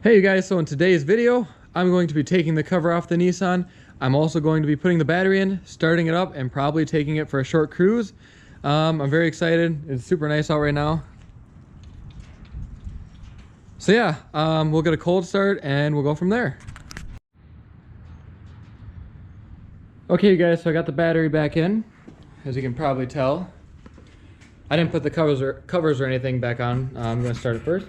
Hey you guys, so in today's video, I'm going to be taking the cover off the Nissan. I'm also going to be putting the battery in, starting it up, and probably taking it for a short cruise. I'm very excited. It's super nice out right now. So yeah, we'll get a cold start and we'll go from there. Okay you guys, so I got the battery back in, as you can probably tell. I didn't put the covers or anything back on. I'm going to start it first.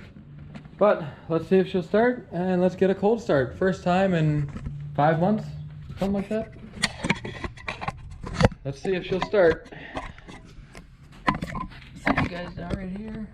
But let's see if she'll start, and let's get a cold start. First time in 5 months, something like that. Let's see if she'll start. Set you guys down right here.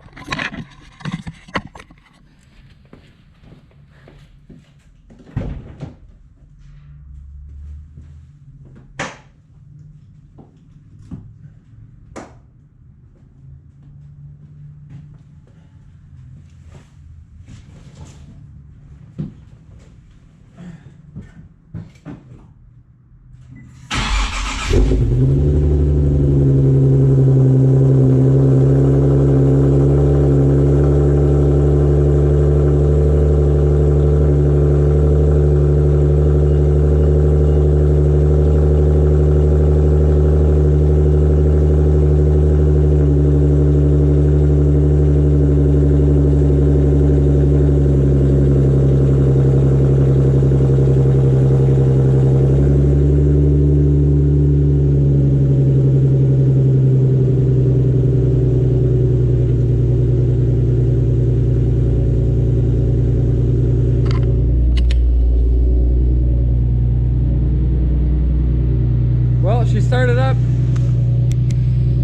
Well, she started up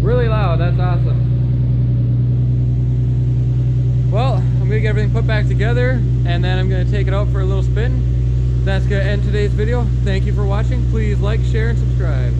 really loud. That's awesome. Well, I'm gonna get everything put back together and then I'm gonna take it out for a little spin. That's gonna end today's video. Thank you for watching. Please like, share, and subscribe.